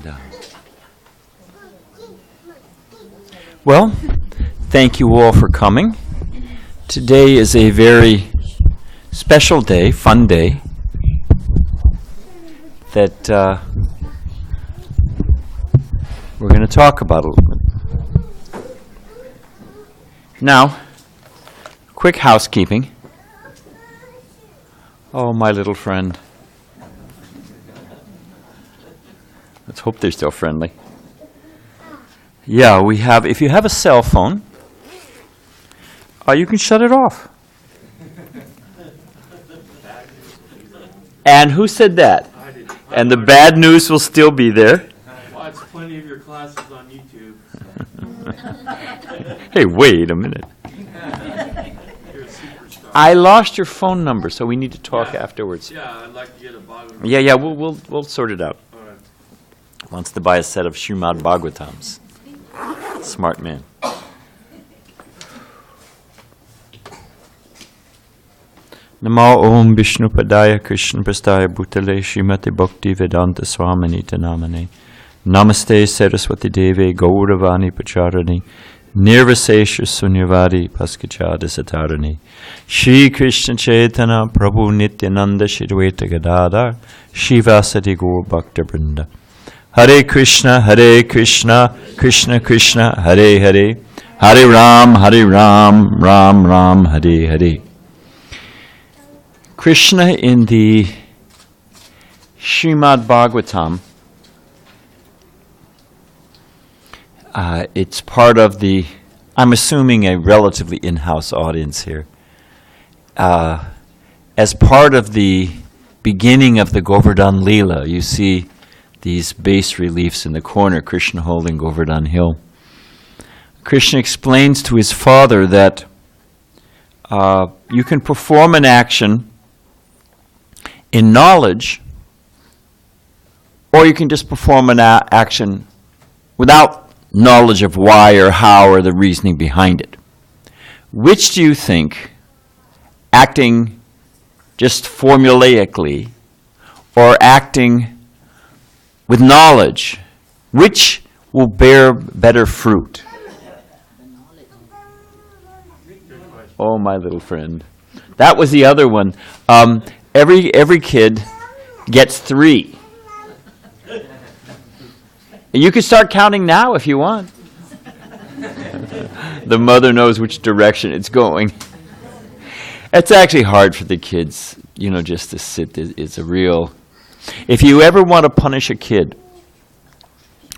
And well, thank you all for coming. Today is a very special day, fun day, that we're going to talk about a little bit. Now, quick housekeeping. Oh, my little friend. Let's hope they're still friendly. Yeah, we have, if you have a cell phone, you can shut it off. And who said that? I did. And the bad news will still be there. Watch plenty of your classes on YouTube. Hey, wait a minute. You're a superstar. I lost your phone number, so we need to talk afterwards. Yeah, I'd like to get a Bhagavad. Yeah, we'll sort it out. All right. Wants to buy a set of Srimad Bhagavatams. Smart man. Namo Om Vishnu Padaya Krishna Prastaya Bhutale Srimati Bhakti Vedanta Swamini Namane Namaste Saraswati Deve Gauravani Pacharani Nirvasesha Sunyavadi Paskachada Satarani Shri Krishna Chaitanya Prabhu Nityananda Shidwaita Gadadhar Shivasati Gaur Bhakta Vrinda Hare Krishna, Krishna Krishna, Hare Hare, Hare Ram, Ram Ram, Hare Hare. Krishna in the Srimad Bhagavatam, it's part of the, I'm assuming a relatively in-house audience here, as part of the beginning of the Govardhan Leela, you see these bas reliefs in the corner, Krishna holding Govardhan Hill. Krishna explains to his father that you can perform an action in knowledge, or you can just perform an action without knowledge of why or how or the reasoning behind it. Which do you think, acting just formulaically or acting with knowledge, which will bear better fruit? Oh, my little friend. That was the other one. Every kid gets 3. You can start counting now if you want. The mother knows which direction it's going. It's actually hard for the kids, just to sit. It's a real... If you ever want to punish a kid,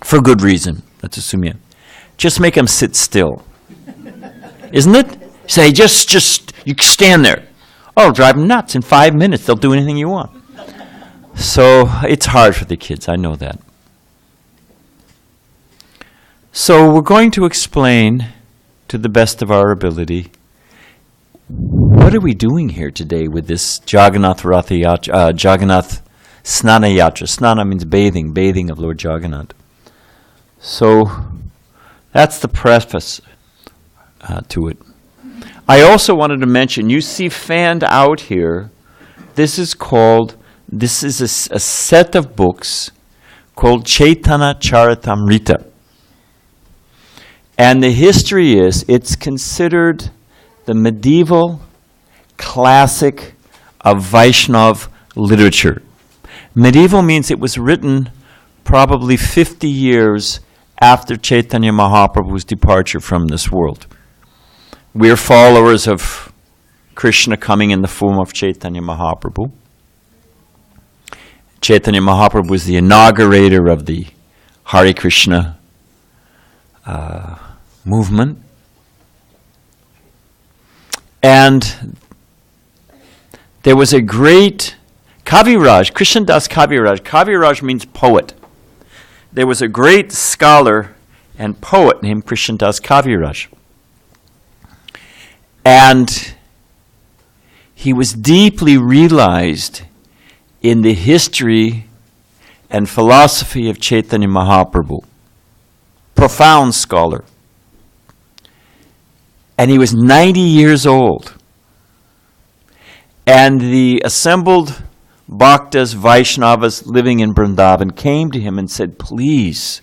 for good reason, let's assume just make them sit still. Isn't it? Say, just you stand there. Oh, drive them nuts. In 5 minutes, they'll do anything you want. So it's hard for the kids, I know that. So we're going to explain, to the best of our ability, what are we doing here today with this Jagannath Snana Yatra. Snana means bathing of Lord Jagannath. So that's the preface to it. I also wanted to mention, you see fanned out here, this is a set of books called Chaitanya Charitamrita. And the history is, it's considered the medieval classic of Vaishnav literature. Medieval means it was written probably 50 years after Chaitanya Mahaprabhu's departure from this world. We're followers of Krishna coming in the form of Chaitanya Mahaprabhu. Chaitanya Mahaprabhu was the inaugurator of the Harekrishna movement. And there was a great Kaviraj, Krishnadas Kaviraj. Kaviraj means poet. There was a great scholar and poet named Krishnadas Kaviraj. And he was deeply realized in the history and philosophy of Chaitanya Mahaprabhu. Profound scholar. And he was 90 years old. And the assembled Bhaktas, Vaishnavas living in Vrindavan came to him and said, please.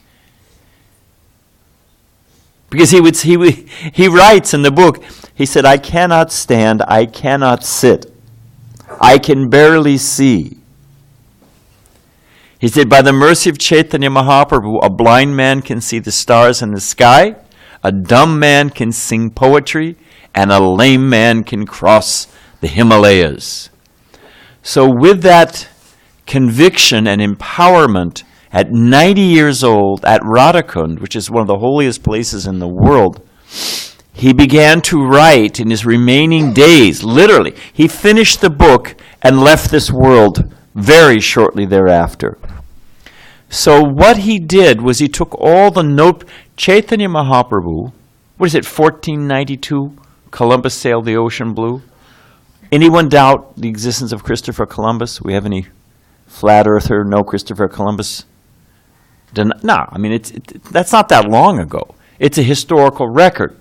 Because he writes in the book, he said, I cannot stand, I cannot sit. I can barely see. He said, by the mercy of Chaitanya Mahaprabhu, a blind man can see the stars in the sky, a dumb man can sing poetry, and a lame man can cross the Himalayas. So with that conviction and empowerment, at 90 years old, at Radhakund, which is one of the holiest places in the world, he began to write in his remaining days, literally. He finished the book and left this world very shortly thereafter. So what he did was he took all the Chaitanya Mahaprabhu, what is it, 1492, Columbus sailed the ocean blue. Anyone doubt the existence of Christopher Columbus? We have any flat earther? No Christopher Columbus? No, I mean, that's not that long ago. It's a historical record.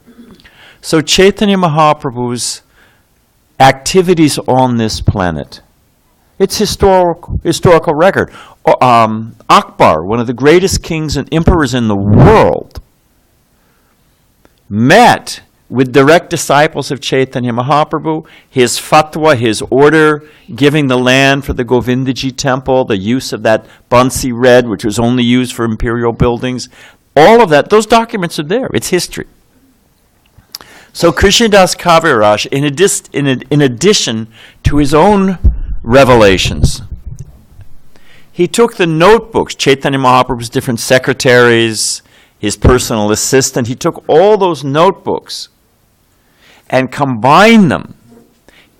So Chaitanya Mahaprabhu's activities on this planet, it's historical record. Akbar, one of the greatest kings and emperors in the world, met with direct disciples of Chaitanya Mahaprabhu, his fatwa, his order, giving the land for the Govindaji temple, the use of that Bansi red, which was only used for imperial buildings, all of that, those documents are there. It's history. So Krishnadas Kaviraj, in addition to his own revelations, he took the notebooks, Chaitanya Mahaprabhu's different secretaries, his personal assistant, he took all those notebooks and combined them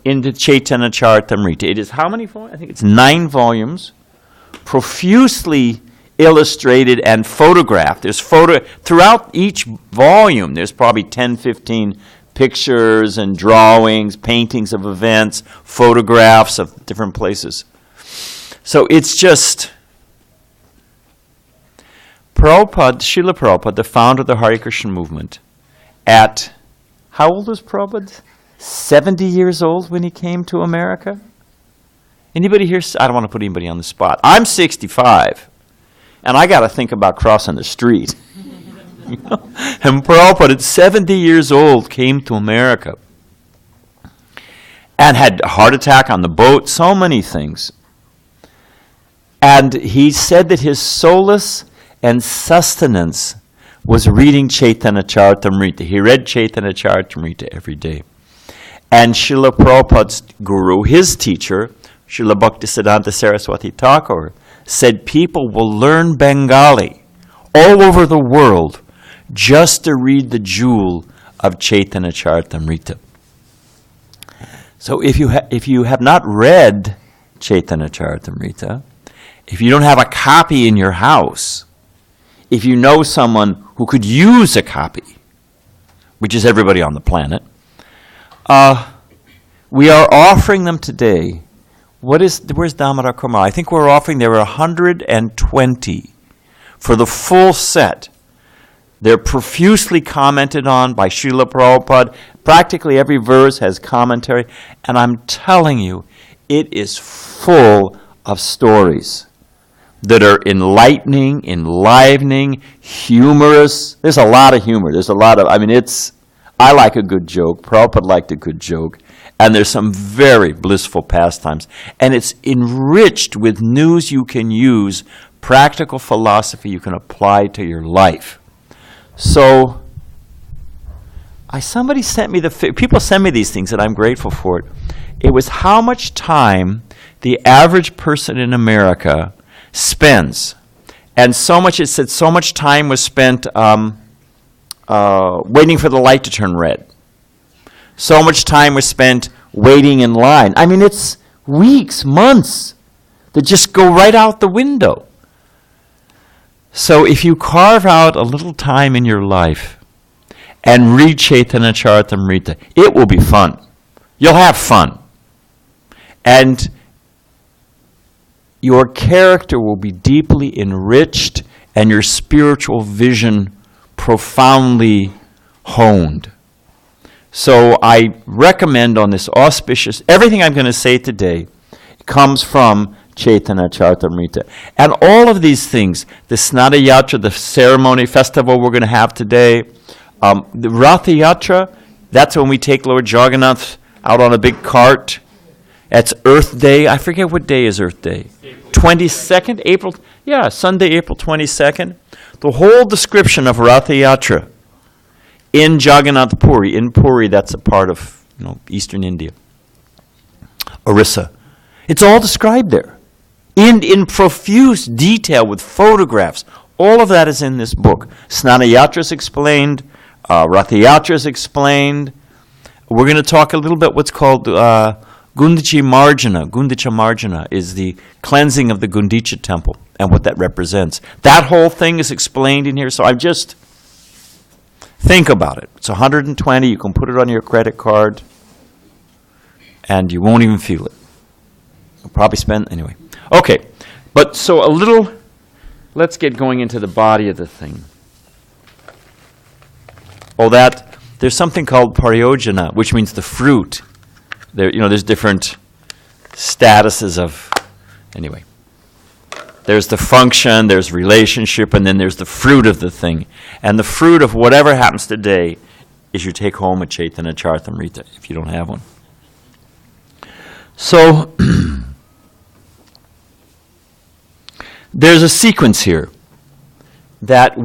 into Chaitanya Charitamrita. It is how many volumes? I think it's 9 volumes, profusely illustrated and photographed. There's throughout each volume, there's probably 10, 15 pictures and drawings, paintings of events, photographs of different places. So it's just Prabhupada, Srila Prabhupada, the founder of the Harekrishna movement, at, how old was Prabhupada? 70 years old when he came to America? Anybody here? I don't want to put anybody on the spot. I'm 65, and I got to think about crossing the street. You know? And Prabhupada, at 70 years old, came to America and had a heart attack on the boat, so many things. And he said that his solace and sustenance was reading Chaitanya Charitamrita. He read Chaitanya Charitamrita every day. And Srila Prabhupada's guru, his teacher, Srila Bhaktisiddhanta Saraswati Thakur, said people will learn Bengali all over the world just to read the jewel of Chaitanya Charitamrita. So if you have not read Chaitanya Charitamrita, if you don't have a copy in your house, if you know someone who could use a copy, which is everybody on the planet, we are offering them today. Where's Damodar Kumar? I think we're offering, there are 120 for the full set. They're profusely commented on by Srila Prabhupada. Practically every verse has commentary. And I'm telling you, it is full of stories that are enlightening, enlivening, humorous. There's a lot of humor. There's a lot of, I like a good joke. Prabhupada liked a good joke. And there's some very blissful pastimes. And it's enriched with news you can use, practical philosophy you can apply to your life. So, somebody sent me people send me these things and I'm grateful for it. It was how much time the average person in America spends. And it said so much time was spent waiting for the light to turn red. So much time was spent waiting in line. It's weeks, months that just go right out the window. So if you carve out a little time in your life and read Chaitanya Charitamrita, it will be fun. You'll have fun. And your character will be deeply enriched and your spiritual vision profoundly honed. So I recommend on this auspicious, everything I'm going to say today comes from Chaitanya Charitamrita. And all of these things, the Snana Yatra, the ceremony, festival we're going to have today, the Ratha Yatra, that's when we take Lord Jagannath out on a big cart. That's Earth Day. I forget what day is Earth Day. 22nd? April? Yeah, Sunday, April 22nd. The whole description of Ratha Yatra in Jagannath Puri. In Puri, that's a part of eastern India. Orissa. It's all described there. In profuse detail with photographs. All of that is in this book. Snana Yatra is explained. Ratha Yatra is explained. We're going to talk a little bit what's called Gundicha Marjana. Gundicha Marjana is the cleansing of the Gundicha temple and what that represents. That whole thing is explained in here. So I just think about it. It's 120. You can put it on your credit card and you won't even feel it. You'll probably spend, anyway. Okay, but so let's get going into the body of the thing. There's something called pariyojana, which means the fruit. There's different statuses of, anyway. There's the function, there's relationship, and then there's the fruit of the thing. And the fruit of whatever happens today is you take home a Chaitanya Charitamrita, if you don't have one. So, there's a sequence here that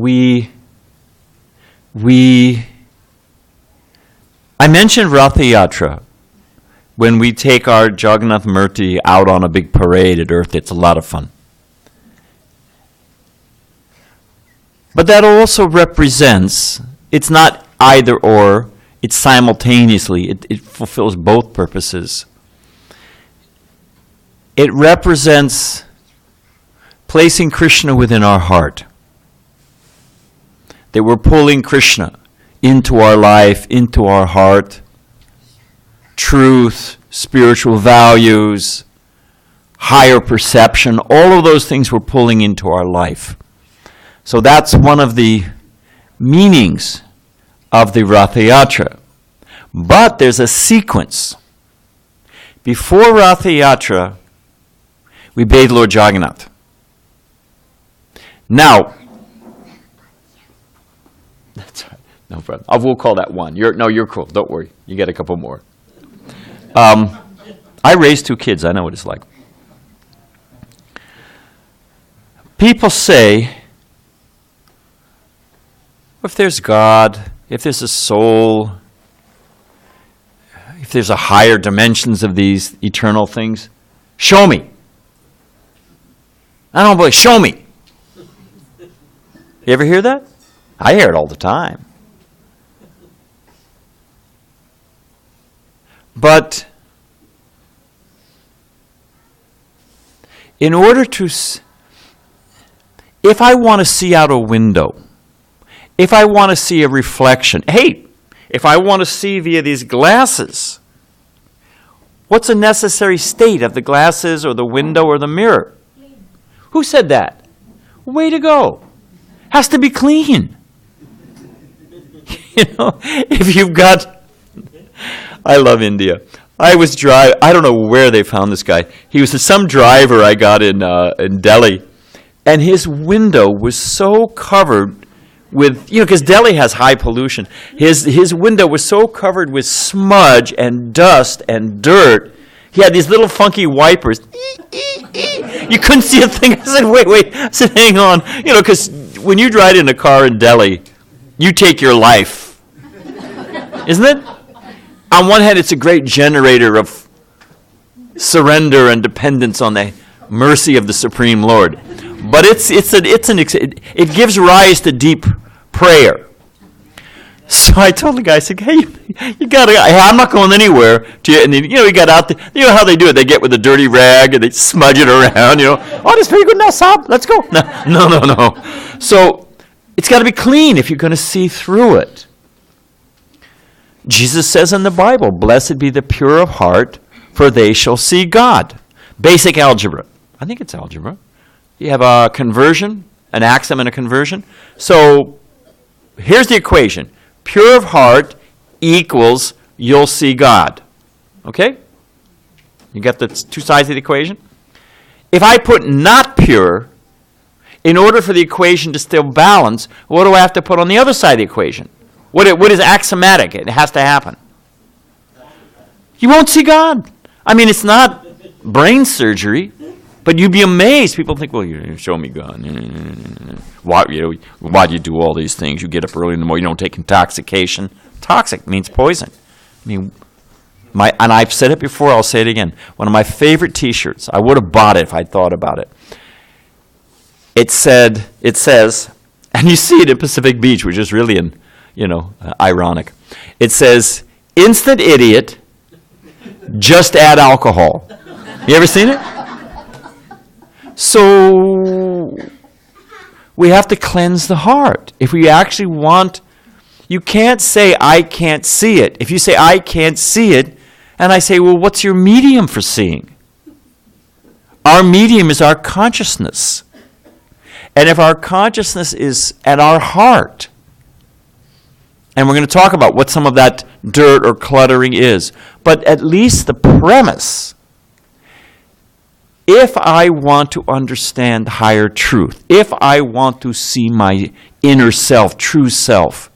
I mentioned Ratha Yatra. When we take our Jagannath Murti out on a big parade at Earth, it's a lot of fun. But that also represents, it's not either or, it's simultaneously, it fulfills both purposes. It represents placing Krishna within our heart. That we're pulling Krishna into our life, into our heart. Truth, spiritual values, higher perception, all of those things we're pulling into our life. So that's one of the meanings of the Ratha Yatra. But there's a sequence. Before Ratha Yatra, we bathe Lord Jagannath. Now, that's right. No problem. We'll call that one. You're cool. Don't worry. You get a couple more. I raised 2 kids. I know what it's like. People say, if there's God, if there's a soul, if there's a higher dimensions of these eternal things, show me. I don't believe. Show me. You ever hear that? I hear it all the time. But in order to, if I want to see out a window, if I want to see a reflection, hey, if I want to see via these glasses, what's a necessary state of the glasses or the window or the mirror? Who said that? Way to go. Has to be clean. If you've got, I love India. I don't know where they found this guy. He was some driver I got in Delhi, and his window was so covered with, because Delhi has high pollution. His window was so covered with smudge and dust and dirt. He had these little funky wipers. You couldn't see a thing. I said, wait. I said, hang on. Because when you drive in a car in Delhi, you take your life. Isn't it? On one hand, it's a great generator of surrender and dependence on the mercy of the Supreme Lord. But it gives rise to deep prayer. So I told the guy, I said, hey, you got to, I'm not going anywhere. And he got out there. You know how they do it? They get with a dirty rag and they smudge it around, Oh, that's very good now, Sab. Let's go. No. So it's got to be clean if you're going to see through it. Jesus says in the Bible, blessed be the pure of heart, for they shall see God. Basic algebra. I think it's algebra. You have a conversion, an axiom and a conversion. So here's the equation. Pure of heart equals you'll see God. Okay? You got the 2 sides of the equation? If I put not pure, in order for the equation to still balance, what do I have to put on the other side of the equation? What is axiomatic? It has to happen. You won't see God. I mean, it's not brain surgery, but you'd be amazed. People think, well, you show me God. Why do you do all these things? You get up early in the morning, you don't take intoxication. Toxic means poison. I mean, and I've said it before, I'll say it again. One of my favorite T-shirts, I would have bought it if I'd thought about it. It says, and you see it in Pacific Beach, which is really ironic. It says, instant idiot, just add alcohol. You ever seen it? So we have to cleanse the heart. If we actually want, you can't say, I can't see it. If you say, I can't see it, and I say, well, what's your medium for seeing? Our medium is our consciousness. And if our consciousness is at our heart, and we're going to talk about what some of that dirt or cluttering is, but at least the premise, if I want to understand higher truth, if I want to see my inner self, true self,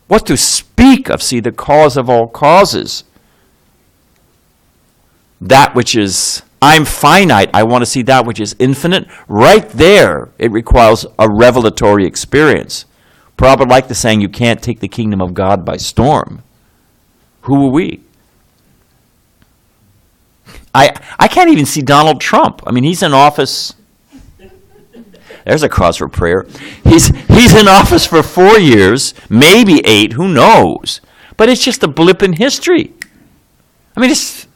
what to speak of, see the cause of all causes, that which is, I'm finite, I want to see that which is infinite, right there it requires a revelatory experience. Prabhupada would like the saying, you can't take the kingdom of God by storm. Who are we? I can't even see Donald Trump. I mean, he's in office. There's a cause for prayer. He's in office for 4 years, maybe 8, who knows? But it's just a blip in history. I mean, it's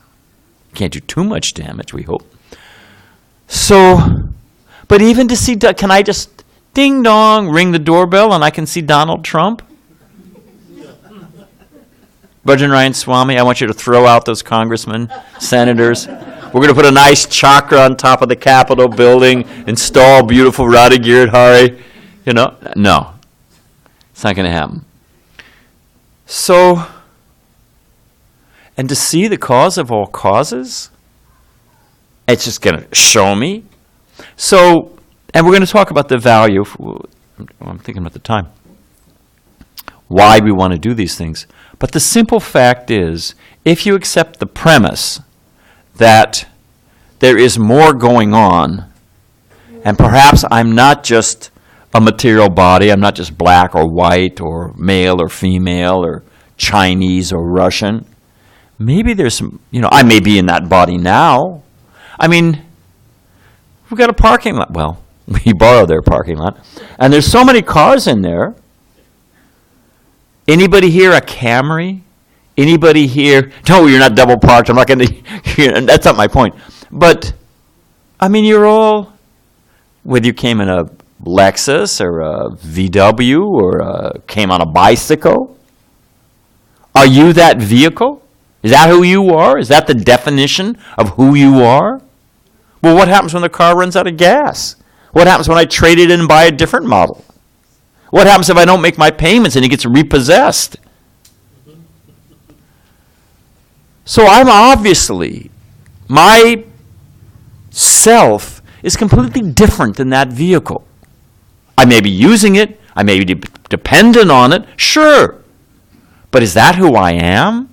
can't do too much damage, we hope. So, but even to see, can I just ding dong, ring the doorbell, and I can see Donald Trump? Badrinarayan Swami, I want you to throw out those congressmen, senators. We're going to put a nice chakra on top of the Capitol building, install beautiful Radha Hari. No. It's not going to happen. So, and to see the cause of all causes, it's just going to show me. So, and we're going to talk about the value. I'm thinking about the time. Why we want to do these things. But the simple fact is, if you accept the premise that there is more going on, and perhaps I'm not just a material body, I'm not just black or white or male or female or Chinese or Russian. Maybe there's some, I may be in that body now. I mean, we've got a parking lot. Well, we borrow their parking lot. And there's so many cars in there. Anybody here a Camry? Anybody here? No, you're not double parked. I'm not going to, that's not my point. But, I mean, you're all, whether you came in a Lexus or a VW or came on a bicycle, are you that vehicle? Is that who you are? Is that the definition of who you are? Well, what happens when the car runs out of gas? What happens when I trade it in and buy a different model? What happens if I don't make my payments and it gets repossessed? So I'm obviously, my self is completely different than that vehicle. I may be using it, I may be dependent on it, sure. But is that who I am?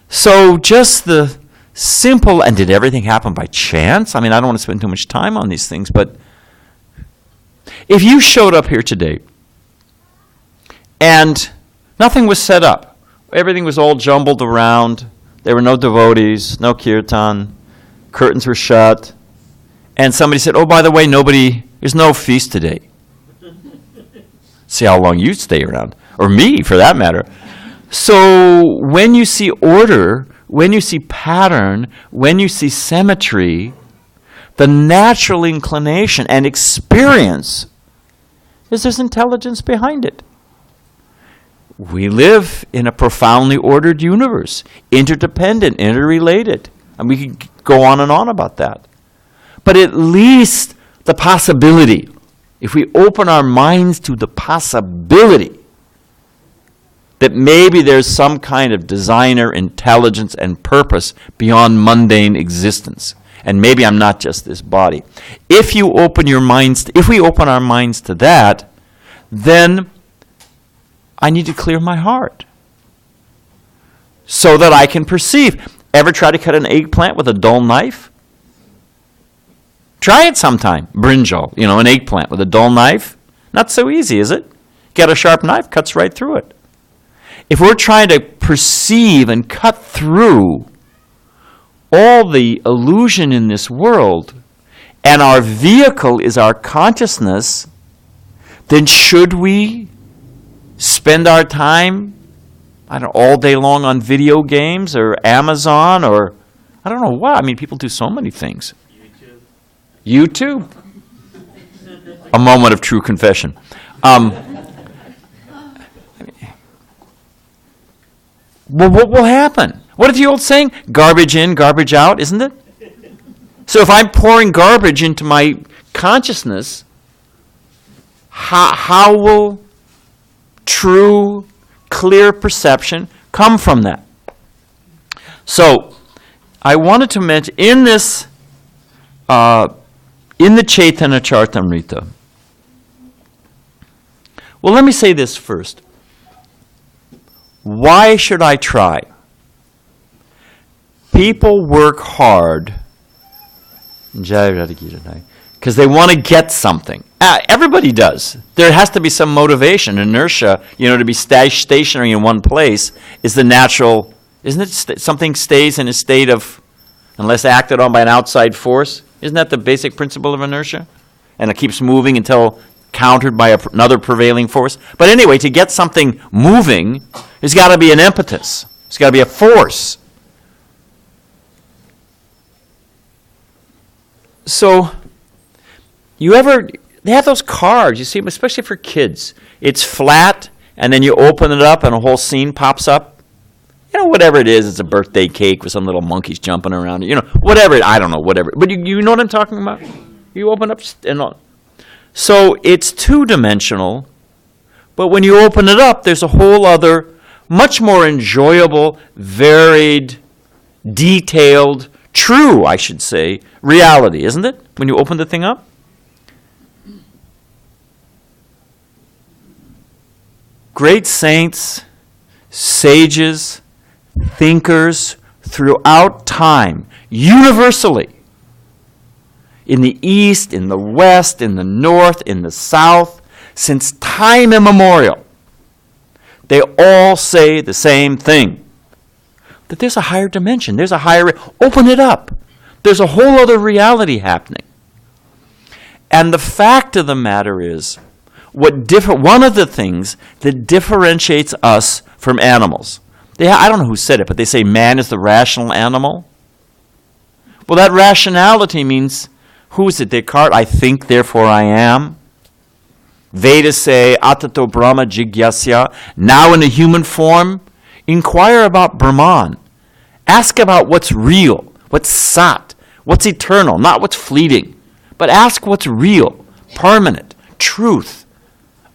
So just the simple, and did everything happen by chance? I mean, I don't want to spend too much time on these things, but if you showed up here today and nothing was set up, everything was all jumbled around, there were no devotees, no kirtan, curtains were shut, and somebody said, oh, by the way, there's no feast today. See how long you stay around, or me for that matter. So when you see order, when you see pattern, when you see symmetry, the natural inclination and experience is there's intelligence behind it. We live in a profoundly ordered universe, interdependent, interrelated. And we could go on and on about that. But at least the possibility, if we open our minds to the possibility that maybe there's some kind of designer, intelligence, and purpose beyond mundane existence. And maybe I'm not just this body. If you open your minds, if we open our minds to that, then I need to clear my heart so that I can perceive. Ever try to cut an eggplant with a dull knife? Try it sometime. Brinjal, an eggplant with a dull knife. Not so easy, is it? Get a sharp knife, cuts right through it. If we're trying to perceive and cut through all the illusion in this world, and our vehicle is our consciousness, then should we spend our time, all day long on video games or Amazon or I don't know what? I mean, people do so many things. YouTube. A moment of true confession. Well, what will happen? What is the old saying? Garbage in, garbage out, isn't it? So if I'm pouring garbage into my consciousness, how will true, clear perception come from that? So I wanted to mention in this, in the Chaitanya Charitamrita. Well, let me say this first. Why should I try? People work hard because they want to get something. Everybody does. There has to be some motivation. Inertia, to be stationary in one place is the natural, isn't it? Something stays in a state of, unless acted on by an outside force. Isn't that the basic principle of inertia? And it keeps moving until countered by another prevailing force. But anyway, to get something moving, there's got to be an impetus. There's got to be a force. So, they have those cards, you see them, especially for kids. It's flat, and then you open it up, and a whole scene pops up. Whatever it is, it's a birthday cake with some little monkeys jumping around. Whatever, I don't know, whatever. But you know what I'm talking about? You open up, so it's two-dimensional, but when you open it up, there's a whole other, much more enjoyable, varied, detailed, true, I should say, reality, isn't it? When you open the thing up? Great saints, sages, thinkers throughout time, universally, in the East, in the West, in the North, in the South, since time immemorial, they all say the same thing. That there's a higher dimension, there's a higher, open it up. There's a whole other reality happening. And the fact of the matter is, one of the things that differentiates us from animals, I don't know who said it, but they say man is the rational animal. Well, that rationality means, who is it? Descartes, I think, therefore I am. Vedas say, atato brahma jigyasya. Now in a human form, inquire about Brahman. Ask about what's real, what's sat, what's eternal, not what's fleeting. But ask what's real, permanent, truth.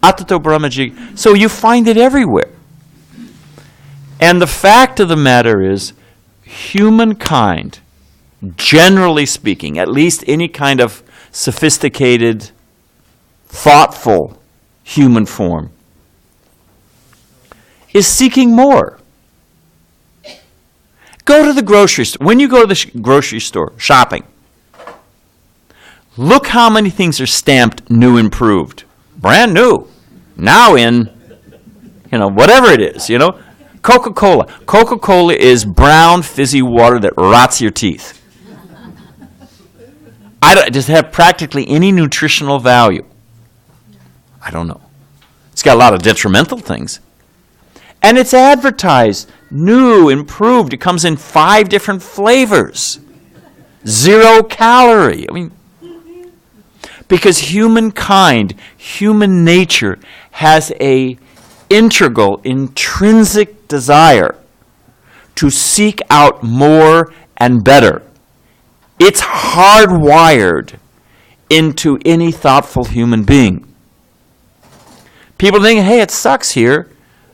Atato brahma jigyasya. So you find it everywhere. And the fact of the matter is, humankind, generally speaking, at least any kind of sophisticated, thoughtful human form, is seeking more. Go to the grocery store. When you go to the grocery store shopping, look how many things are stamped new, improved, brand new, now in, whatever it is, Coca-Cola. Coca-Cola is brown, fizzy water that rots your teeth. Does it have practically any nutritional value? I don't know. It's got a lot of detrimental things. And it's advertised, new, improved. It comes in 5 different flavors. 0 calorie. Because humankind, human nature, has a integral, intrinsic desire to seek out more and better. It's hardwired into any thoughtful human being. People think, hey, it sucks here.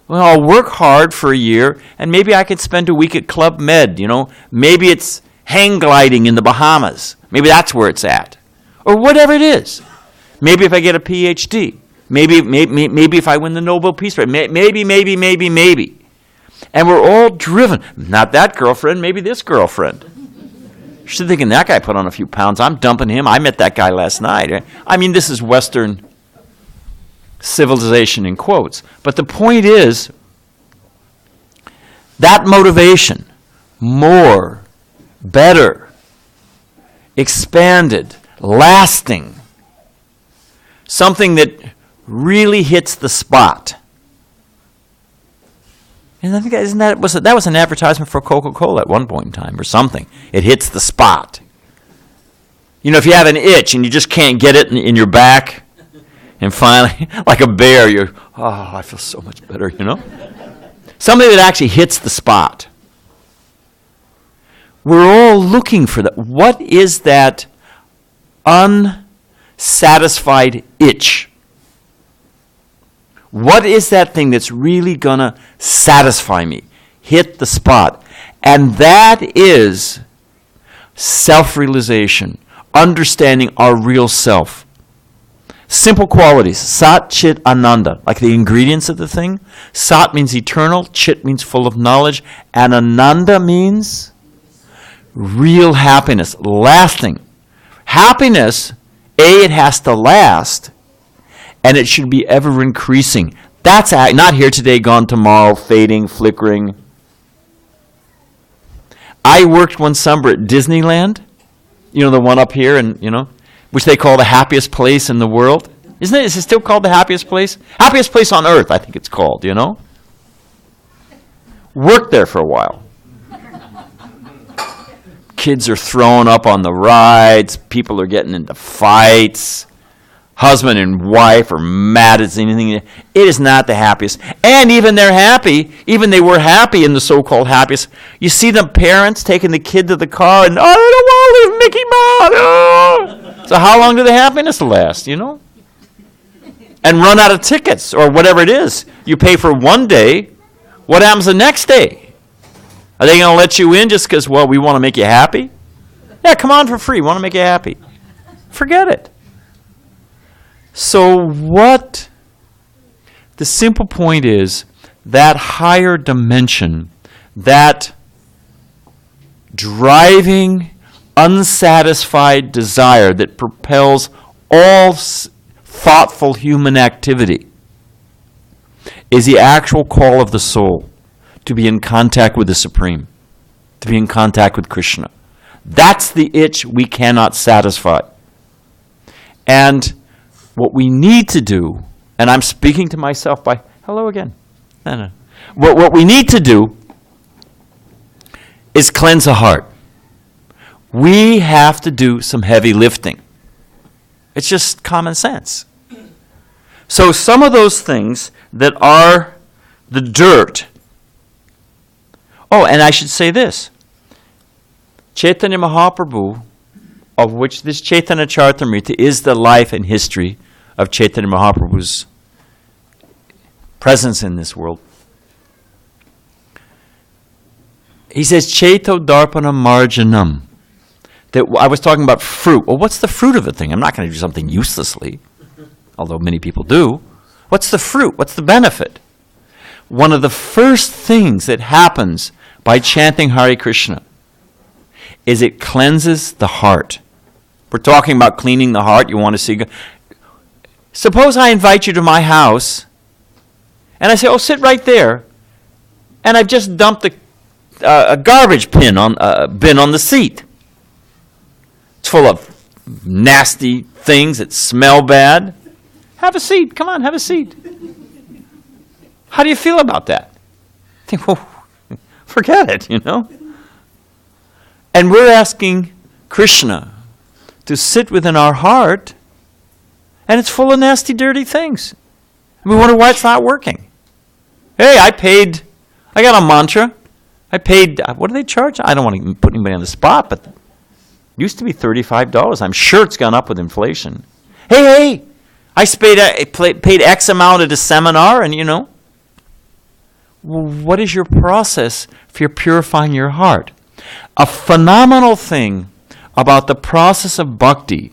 Well, I'll work hard for a year, and maybe I could spend a week at Club Med, Maybe it's hang gliding in the Bahamas. Maybe that's where it's at. Or whatever it is. Maybe if I get a PhD. Maybe if I win the Nobel Peace Prize. Maybe. And we're all driven. Not that girlfriend, maybe this girlfriend. She's thinking, that guy put on a few pounds. I'm dumping him. I met that guy last night. I mean, this is Western civilization in quotes. But the point is, that motivation, more, better, expanded, lasting, something that really hits the spot. And I think that was an advertisement for Coca-Cola at one point in time or something. It hits the spot. You know, if you have an itch and you just can't get it in your back, and finally, like a bear, I feel so much better, you know? Something that actually hits the spot. We're all looking for that. What is that unsatisfied itch? What is that thing that's really going to satisfy me? Hit the spot. And that is self-realization, understanding our real self. Simple qualities, Sat, Chit, Ananda, like the ingredients of the thing. Sat means eternal, Chit means full of knowledge, and Ananda means real happiness, lasting. Happiness, it has to last, and it should be ever increasing. That's not here today, gone tomorrow, fading, flickering. I worked one summer at Disneyland, you know, the one up here, and which they call the happiest place in the world. Isn't it? Is it still called the happiest place? Happiest place on earth, I think it's called, Worked there for a while. Kids are thrown up on the rides. People are getting into fights. Husband and wife are mad as anything. It is not the happiest. And even they were happy in the so-called happiest. You see the parents taking the kid to the car and, I don't want to leave Mickey Mouse. Oh. So how long do the happiness last, And run out of tickets or whatever it is. You pay for one day. What happens the next day? Are they going to let you in just because, we want to make you happy? Yeah, come on for free. We want to make you happy. Forget it. So the simple point is, that higher dimension, that driving, unsatisfied desire that propels all thoughtful human activity, is the actual call of the soul to be in contact with the Supreme, to be in contact with Krishna. That's the itch we cannot satisfy. And what we need to do, and I'm speaking to myself by, hello again. No. What we need to do is cleanse the heart. We have to do some heavy lifting. It's just common sense. So some of those things that are the dirt. Oh, and I should say this. Chaitanya Mahaprabhu, of which this Chaitanya Charitamrita is the life and history of Chaitanya Mahaprabhu's presence in this world. He says, Chaito Darpana Marjanam. That I was talking about fruit. Well, what's the fruit of a thing? I'm not going to do something uselessly, although many people do. What's the fruit? What's the benefit? One of the first things that happens by chanting Hare Krishna is it cleanses the heart. We're talking about cleaning the heart. You want to see God. Suppose I invite you to my house, and I say, sit right there, and I've just dumped a garbage bin on the seat. It's full of nasty things that smell bad. Have a seat. Come on, have a seat. How do you feel about that? I think, forget it, And we're asking Krishna to sit within our heart, and it's full of nasty, dirty things. And we wonder why it's not working. Hey, I got a mantra. I paid, what do they charge? I don't want to put anybody on the spot, but it used to be $35. I'm sure it's gone up with inflation. Hey, I paid X amount at a seminar, and what is your process for purifying your heart? A phenomenal thing about the process of bhakti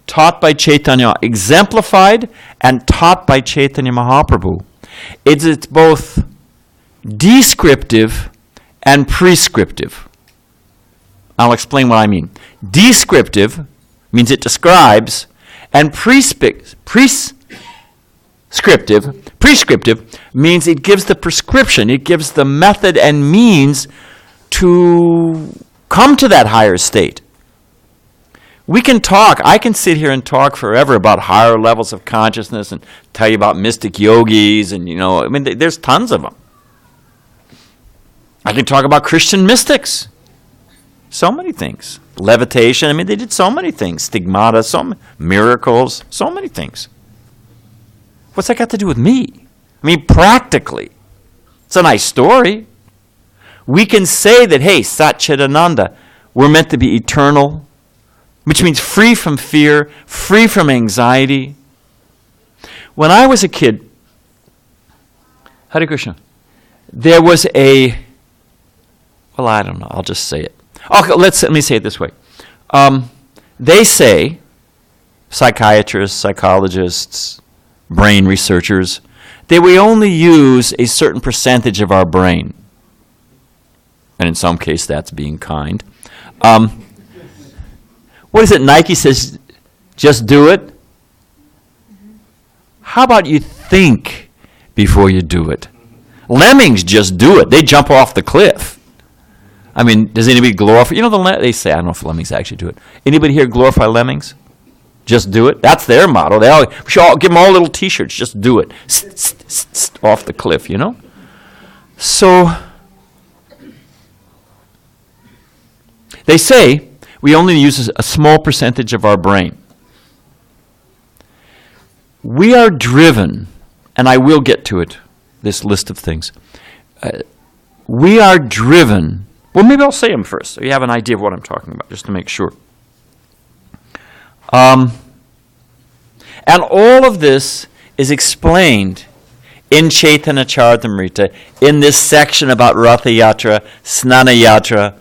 taught by Chaitanya, exemplified and taught by Chaitanya Mahaprabhu, it's both descriptive and prescriptive. I'll explain what I mean. Descriptive means it describes, and prescriptive means it gives the prescription, it gives the method and means to come to that higher state. We can talk, I can sit here and talk forever about higher levels of consciousness and tell you about mystic yogis and, there's tons of them. I can talk about Christian mystics. So many things. Levitation, they did so many things. Stigmata, miracles, so many things. What's that got to do with me? Practically. It's a nice story. We can say that, hey, Sat Chidananda, we're meant to be eternal, which means free from fear, free from anxiety. When I was a kid, harekrishna, there was I don't know, I'll just say it. Okay, let me say it this way. They say, psychiatrists, psychologists, brain researchers, that we only use a certain percentage of our brain. And in some case, that's being kind. What is it? Nike says, just do it. How about you think before you do it? Lemmings just do it. They jump off the cliff. Does anybody glorify? They say, I don't know if lemmings actually do it. Anybody here glorify lemmings? Just do it. That's their motto. We should all give them all little T-shirts. Just do it. Off the cliff, So, they say we only use a small percentage of our brain. We are driven, and I will get to it, this list of things. We are driven. Well, maybe I'll say them first, so you have an idea of what I'm talking about, just to make sure. And all of this is explained in Chaitanya Charitamrita, in this section about Ratha Yatra, Snana Yatra,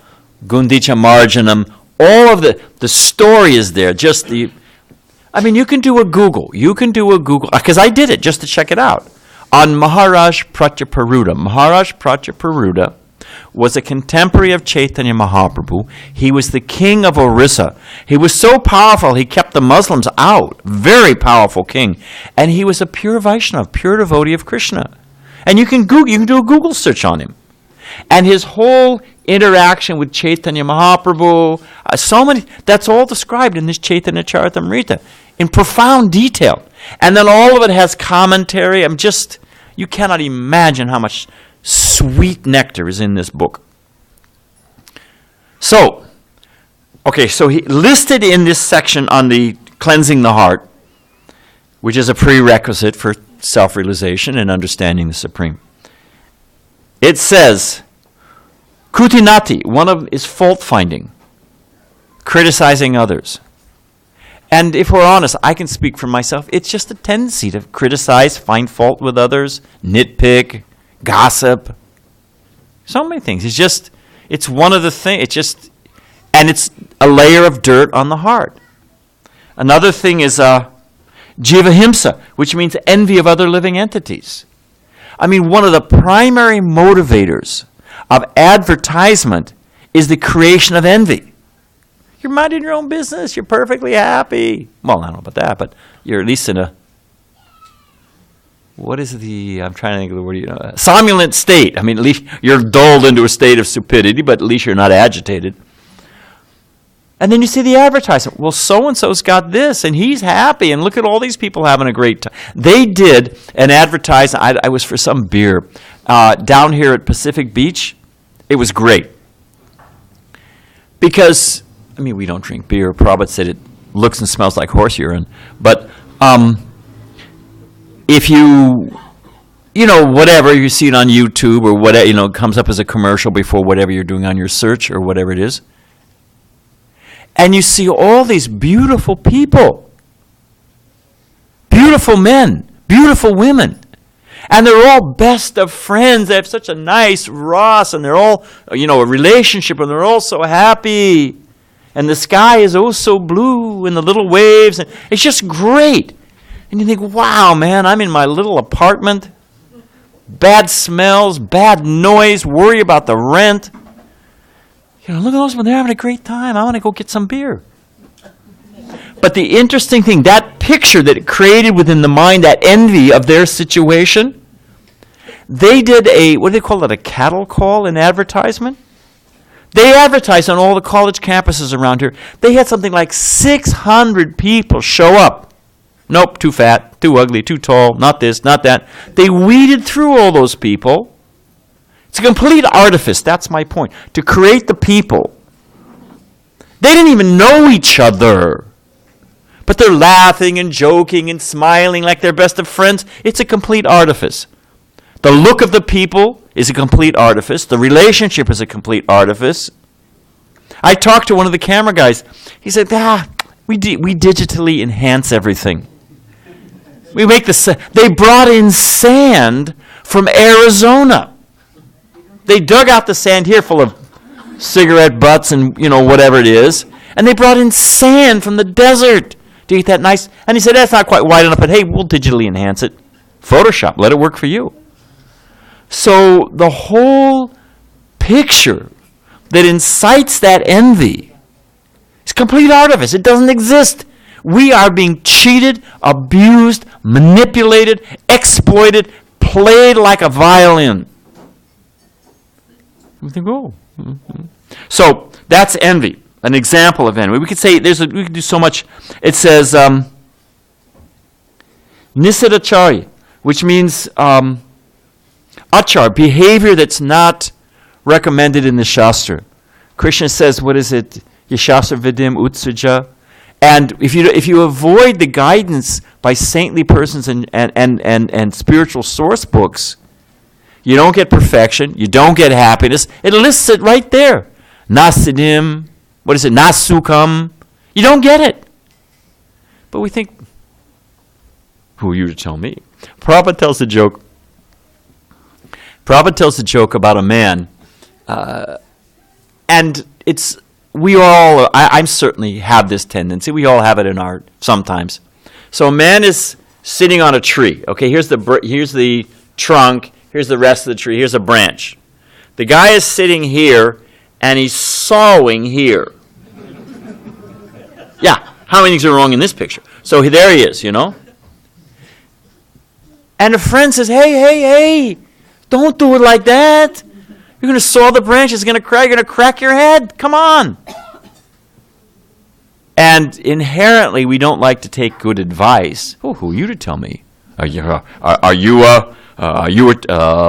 Gundicha Marjanam. All of the story is there. You can do a Google. Because I did it just to check it out. On Maharaj Pratyaparuda. Maharaj Pratyaparuda was a contemporary of Chaitanya Mahaprabhu. He was the king of Orissa. He was so powerful, he kept the Muslims out. Very powerful king. And he was a pure Vaishnava, pure devotee of Krishna. And you can do a Google search on him. And his whole interaction with Chaitanya Mahaprabhu, that's all described in this Chaitanya Charitamrita in profound detail. And then all of it has commentary. You cannot imagine how much sweet nectar is in this book. So he listed in this section on the cleansing the heart, which is a prerequisite for self-realization and understanding the Supreme. It says, Kutinati, is fault-finding, criticizing others. And if we're honest, I can speak for myself, it's just a tendency to criticize, find fault with others, nitpick, gossip, so many things. It's one of the things, and it's a layer of dirt on the heart. Another thing is jivahimsa, which means envy of other living entities. One of the primary motivators of advertisement is the creation of envy. You're minding your own business. You're perfectly happy. Well, I don't know about that, but you're at least in a, I'm trying to think of the word, somnolent state. At least you're dulled into a state of stupidity, but at least you're not agitated. And then you see the advertisement. Well, so-and-so's got this, and he's happy, and look at all these people having a great time. They did an advertisement. I was for some beer down here at Pacific Beach. It was great. Because, we don't drink beer. Prabhupada said it looks and smells like horse urine. But if whatever, you see it on YouTube or whatever, comes up as a commercial before whatever you're doing on your search or whatever it is. And you see all these beautiful people, beautiful men, beautiful women. And they're all best of friends. They have such a nice Ross, and they're all, a relationship, and they're all so happy. And the sky is oh so blue, and the little waves, and it's just great. And you think, wow, man, I'm in my little apartment. Bad smells, bad noise, worry about the rent. Look at those, they're having a great time. I want to go get some beer. But the interesting thing, that picture that it created within the mind, that envy of their situation, they did what do they call it, a cattle call in advertisement? They advertised on all the college campuses around here. They had something like 600 people show up. Nope, too fat, too ugly, too tall, not this, not that. They weeded through all those people. It's a complete artifice, that's my point, to create the people. They didn't even know each other. But they're laughing and joking and smiling like they're best of friends. It's a complete artifice. The look of the people is a complete artifice. The relationship is a complete artifice. I talked to one of the camera guys. He said, we digitally enhance everything. We make they brought in sand from Arizona. They dug out the sand here full of cigarette butts and, whatever it is. And they brought in sand from the desert to get that nice. And he said, that's not quite wide enough, but hey, we'll digitally enhance it. Photoshop, let it work for you. So the whole picture that incites that envy is complete artifice. It doesn't exist. We are being cheated, abused, manipulated, exploited, played like a violin. We think, So that's envy, an example of envy. We could say we could do so much. It says nisidacharya, which means achar, behavior that's not recommended in the Shastra. Krishna says, what is it? Yashastra vidim utsaja. And if you avoid the guidance by saintly persons and spiritual source books, you don't get perfection, you don't get happiness. It lists it right there. Nasidim, what is it? Nasukam. You don't get it. But we think, who are you to tell me? Prabhupada tells a joke. Prabhupada tells a joke about a man, and we all, I certainly have this tendency. We all have it in art sometimes. So a man is sitting on a tree. Okay, here's the trunk. Here's the rest of the tree. Here's a branch. The guy is sitting here, and he's sawing here. Yeah, how many things are wrong in this picture? So there he is, And a friend says, hey, don't do it like that. You're going to saw the branch. It's going to crack. You're going to crack your head. Come on. And inherently, we don't like to take good advice. Oh, who are you to tell me? Are you a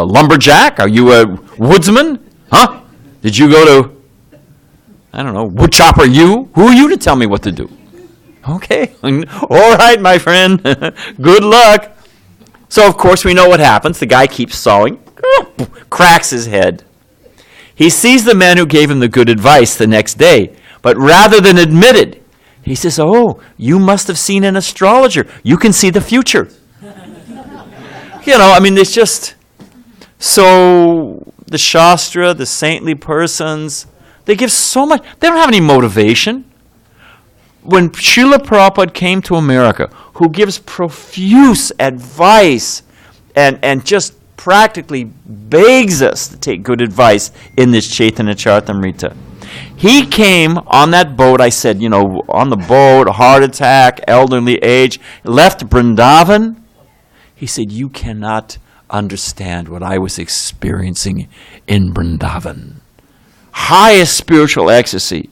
lumberjack? Are you a woodsman? Huh? Did you go to, I don't know, wood chopper you? Who are you to tell me what to do? Okay. All right, my friend. Good luck. So, of course, we know what happens. The guy keeps sawing, cracks his head. He sees the man who gave him the good advice the next day, but rather than admit it, he says, you must have seen an astrologer. You can see the future. It's just, so the Shastra, the saintly persons, they give so much, they don't have any motivation. When Srila Prabhupada came to America, who gives profuse advice and just practically begs us to take good advice in this Chaitanya Charitamrita. He came on that boat, I said, on the boat, heart attack, elderly age, left Vrindavan. He said, you cannot understand what I was experiencing in Vrindavan. Highest spiritual ecstasy.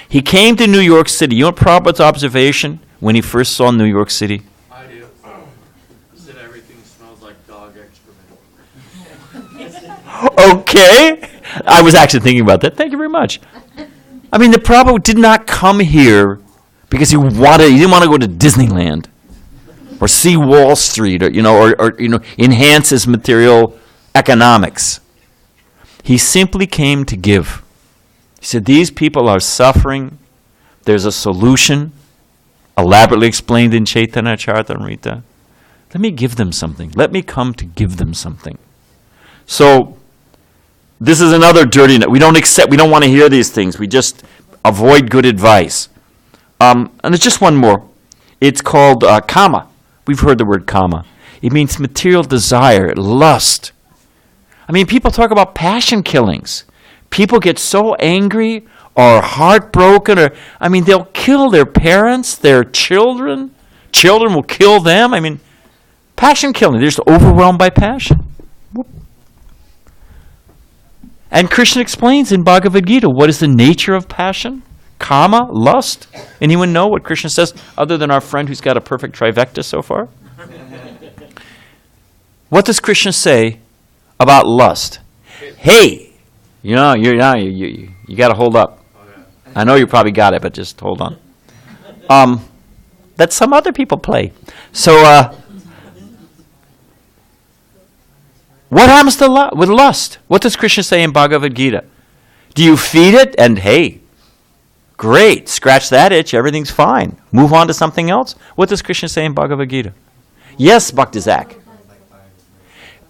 He came to New York City. You know Prabhupada's observation when he first saw New York City? I do. He said everything smells like dog excrement. Okay. I was actually thinking about that. Thank you very much. The Prabhupada did not come here because he didn't want to go to Disneyland or see Wall Street or enhance his material economics. He simply came to give. He said, these people are suffering. There's a solution, elaborately explained in Chaitanya Charitamrita. Let me give them something. Let me come to give them something. So, this is another dirty note. We don't want to hear these things. We just avoid good advice. And there's just one more. It's called kama. We've heard the word kama. It means material desire, lust. I mean, people talk about passion killings. People get so angry or heartbroken, or, I mean, they'll kill their parents, their children. Children will kill them. I mean, passion killing. They're just overwhelmed by passion. Whoop. And Krishna explains in Bhagavad Gita what is the nature of passion? Kama, lust. Anyone know what Krishna says other than our friend who's got a perfect trifecta so far? What does Krishna say about lust? Hey, you got to hold up. I know you probably got it, but just hold on. That some other people play. So, what happens to with lust? What does Krishna say in Bhagavad Gita? Do you feed it and, hey, great, scratch that itch, everything's fine. Move on to something else? What does Krishna say in Bhagavad Gita? Yes, Bhakti Zach.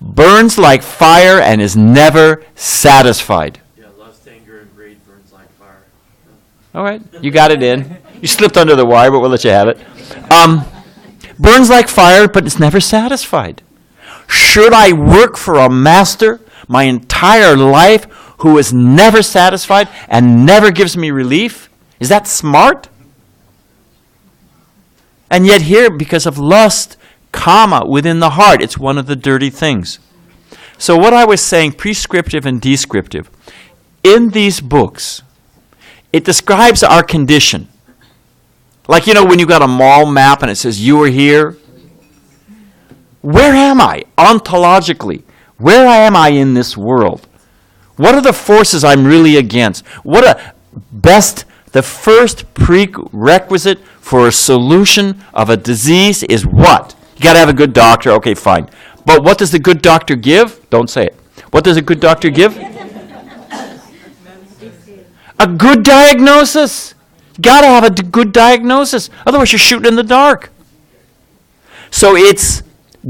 Burns like fire and is never satisfied. Yeah, lust, anger, and greed burns like fire. All right, you got it in. You slipped under the wire, but we'll let you have it. Burns like fire, but is never satisfied. Should I work for a master my entire life who is never satisfied and never gives me relief? Is that smart? And yet here, because of lust, kama within the heart, it's one of the dirty things. So what I was saying, prescriptive and descriptive, in these books, it describes our condition. Like, when you got a mall map and it says, you are here. Where am I ontologically? Where am I in this world? What are the forces I'm really against? The first prerequisite for a solution of a disease is what? You got to have a good doctor. Okay, fine. But what does the good doctor give? Don't say it. What does a good doctor give? A good diagnosis. You got to have a good diagnosis. Otherwise, you're shooting in the dark. So it's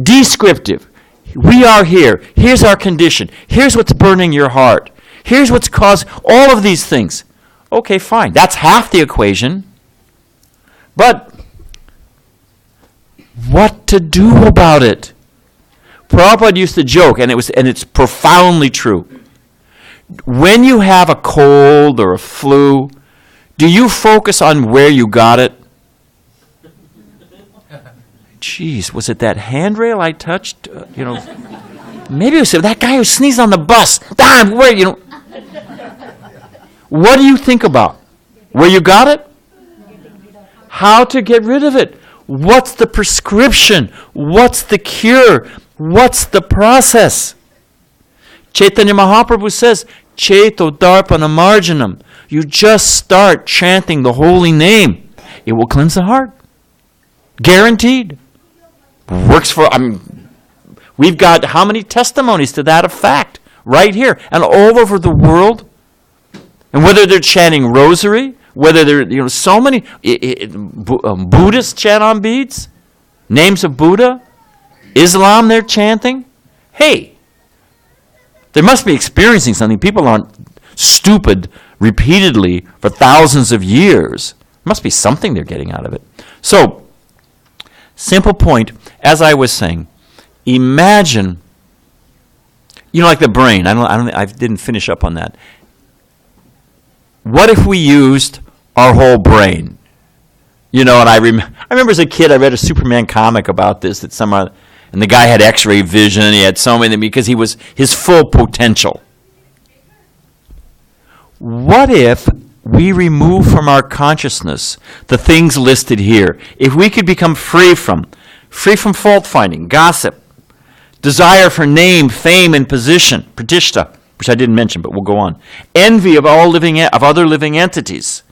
descriptive. We are here. Here's our condition. Here's what's burning your heart. Here's what's caused all of these things. Okay, fine. That's half the equation. But what to do about it? Prabhupada used to joke, and it's profoundly true. When you have a cold or a flu, do you focus on where you got it? Geez, was it that handrail I touched? Maybe it was that guy who sneezed on the bus. What do you think about? Where you got it? How to get rid of it? What's the prescription? What's the cure? What's the process? Chaitanya Mahaprabhu says, Chaito Darpana Marjanam. You just start chanting the holy name. It will cleanse the heart. Guaranteed. Works for, we've got how many testimonies to that effect right here and all over the world. And whether they're chanting rosary, whether they're, so many Buddhists chant on beads, names of Buddha, Islam they're chanting. Hey, they must be experiencing something. People aren't stupid repeatedly for thousands of years. There must be something they're getting out of it. So, simple point, as I was saying, imagine, like the brain. I didn't finish up on that. What if we used our whole brain? And I remember as a kid, I read a Superman comic about this, and the guy had X-ray vision, he had so many, because he was his full potential. What if we remove from our consciousness the things listed here? If we could become free from fault-finding, gossip, desire for name, fame, and position, pratishta, which I didn't mention, but we'll go on. Envy of other living entities.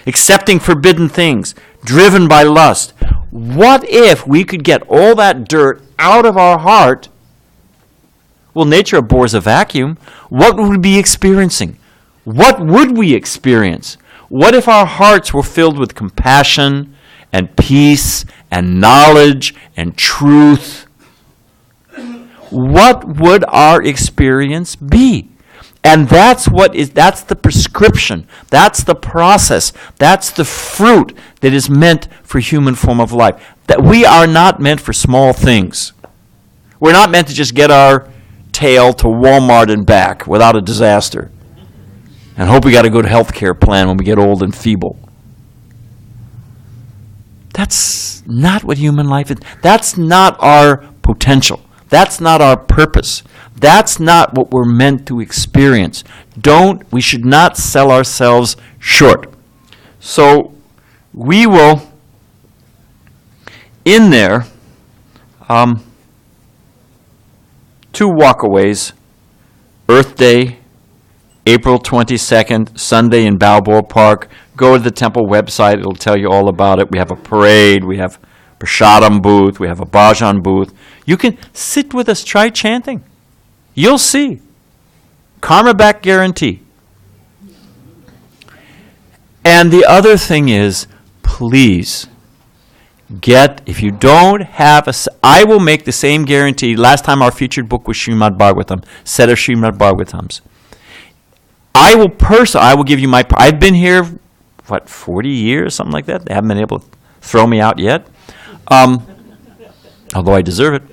Accepting forbidden things. Driven by lust. What if we could get all that dirt out of our heart? Well, nature abhors a vacuum. What would we be experiencing? What would we experience? What if our hearts were filled with compassion and peace and knowledge and truth, what would our experience be? And that's the prescription. That's the process. That's the fruit that is meant for human form of life. That we are not meant for small things. We're not meant to just get our tail to Walmart and back without a disaster and hope we got a good health care plan when we get old and feeble. That's not what human life is. That's not our potential. That's not our purpose. That's not what we're meant to experience. We should not sell ourselves short. So we will, in there, 2 walkaways, Earth Day, April 22nd, Sunday in Balboa Park. Go to the temple website. It'll tell you all about it. We have a parade. We have a prasadam booth. We have a bhajan booth. You can sit with us. Try chanting. You'll see. Karma back guarantee. And the other thing is, please, if you don't have I will make the same guarantee. Last time our featured book was Srimad Bhagavatam, set of Srimad Bhagavatams. I will give you I've been here, 40 years, something like that. They haven't been able to throw me out yet. Although I deserve it.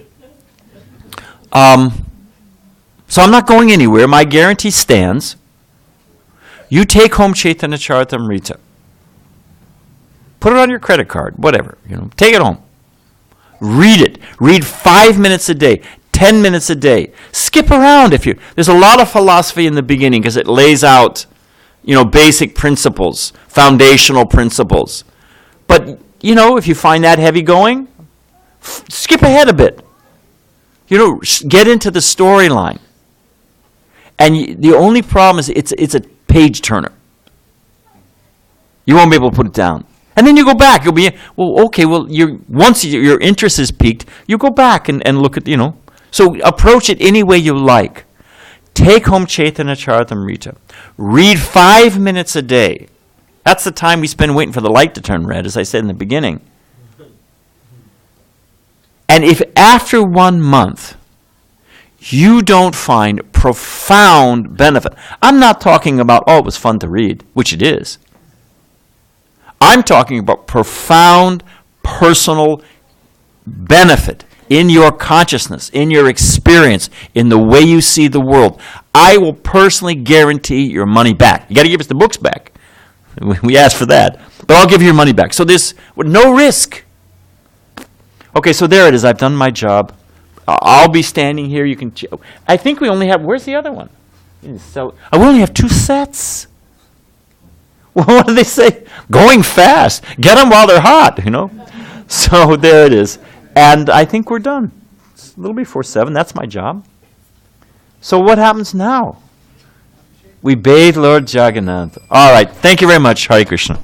So I'm not going anywhere. My guarantee stands. You take home Chaitanya Charitamrita. Put it on your credit card, whatever. Take it home. Read it. Read 5 minutes a day, 10 minutes a day. Skip around if you. There's a lot of philosophy in the beginning because it lays out, basic principles, foundational principles. But if you find that heavy going, skip ahead a bit. Get into the storyline. And the only problem is it's a page turner. You won't be able to put it down. And then you go back. You'll be, once your interest is piqued, you go back and look at, So approach it any way you like. Take home Chaitanya Charitamrita. Read 5 minutes a day. That's the time we spend waiting for the light to turn red, as I said in the beginning. And if after 1 month you don't find profound benefit, I'm not talking about, it was fun to read, which it is. I'm talking about profound personal benefit in your consciousness, in your experience, in the way you see the world. I will personally guarantee your money back. You got to give us the books back. We asked for that. But I'll give you your money back. So this, with no risk. Okay, so there it is. I've done my job. I'll be standing here. You can. I think we only have. Where's the other one? We only have 2 sets. Well, what do they say? Going fast. Get them while they're hot. So there it is. And I think we're done. It's a little before 7. That's my job. So what happens now? We bathe Lord Jagannath. All right. Thank you very much. Hare Krishna.